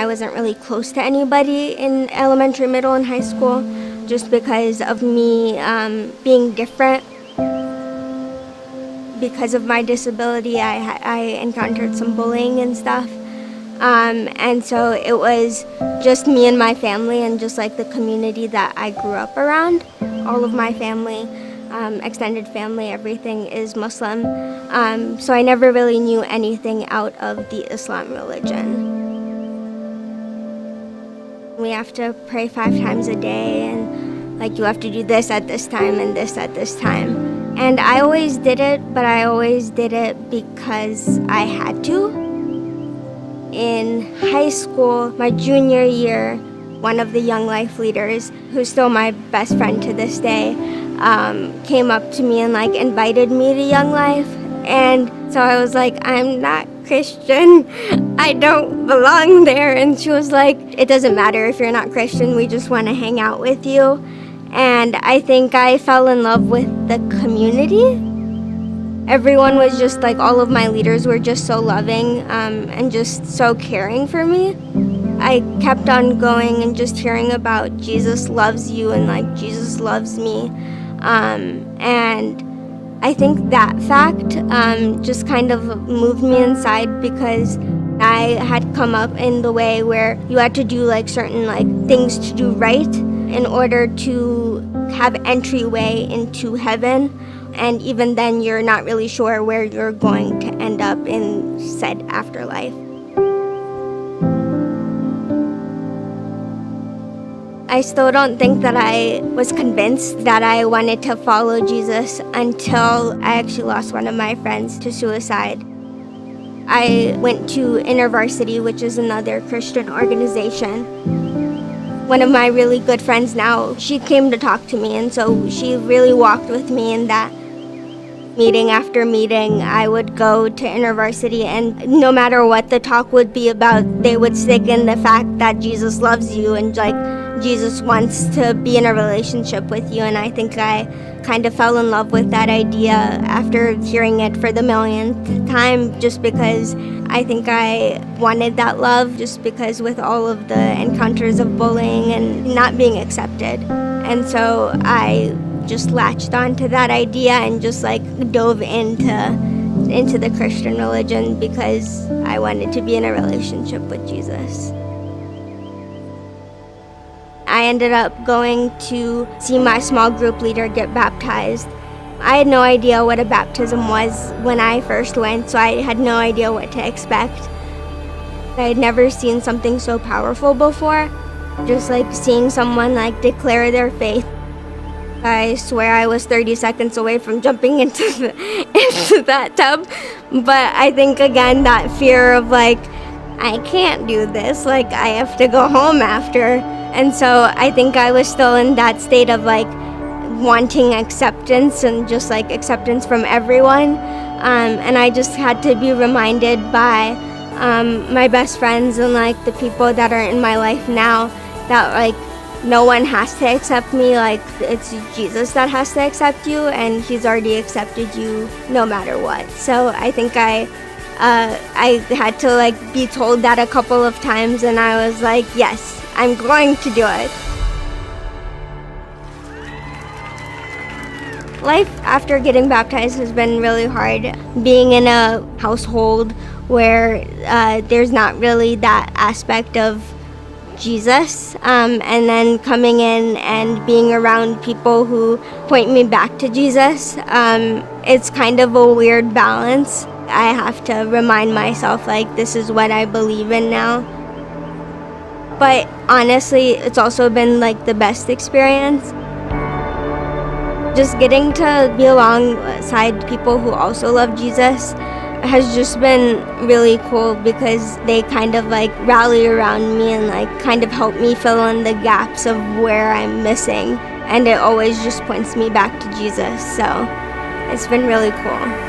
wasn't really close to anybody in elementary, middle, and high school just because of me being different. Because of my disability, I encountered some bullying and stuff. And so it was just me and my family and just like the community that I grew up around. All of my family, extended family, everything is Muslim. So I never really knew anything out of the Islam religion. We have to pray 5 times a day, and like you have to do this at this time and this at this time. And I always did it, but I always did it because I had to. In high school, my junior year, one of the Young Life leaders, who's still my best friend to this day, came up to me and like invited me to Young Life. And so I was like, I'm not Christian. I don't belong there. And she was like, it doesn't matter if you're not Christian. We just want to hang out with you. And I think I fell in love with the community. Everyone was just like, all of my leaders were just so loving and just so caring for me. I kept on going and just hearing about Jesus loves you and like Jesus loves me. And I think that fact just kind of moved me inside, because I had come up in the way where you had to do like certain like things to do right in order to have entryway into heaven. And even then, you're not really sure where you're going to end up in said afterlife. I still don't think that I was convinced that I wanted to follow Jesus until I actually lost one of my friends to suicide. I went to InterVarsity, which is another Christian organization. One of my really good friends now, she came to talk to me, and so she really walked with me in that. Meeting after meeting, I would go to InterVarsity, and no matter what the talk would be about, they would stick in the fact that Jesus loves you and like Jesus wants to be in a relationship with you. And I think I kind of fell in love with that idea after hearing it for the millionth time, just because I think I wanted that love, just because with all of the encounters of bullying and not being accepted. And so I just latched onto that idea and just like dove into the Christian religion because I wanted to be in a relationship with Jesus. I ended up going to see my small group leader get baptized. I had no idea what a baptism was when I first went, so I had no idea what to expect. I had never seen something so powerful before, just like seeing someone like declare their faith. I swear I was 30 seconds away from jumping into that tub. But I think, again, that fear of like, I can't do this, like I have to go home after. And so I think I was still in that state of like wanting acceptance and just like acceptance from everyone. And I just had to be reminded by my best friends and like the people that are in my life now that like no one has to accept me, like it's Jesus that has to accept you, and he's already accepted you no matter what. So I think I had to like be told that a couple of times, and I was like, yes, I'm going to do it. Life after getting baptized has been really hard. Being in a household where there's not really that aspect of Jesus, and then coming in and being around people who point me back to Jesus, it's kind of a weird balance. I have to remind myself like this is what I believe in now. But honestly, it's also been like the best experience. Just getting to be alongside people who also love Jesus has just been really cool, because they kind of like rally around me and like kind of help me fill in the gaps of where I'm missing, and it always just points me back to Jesus. So it's been really cool.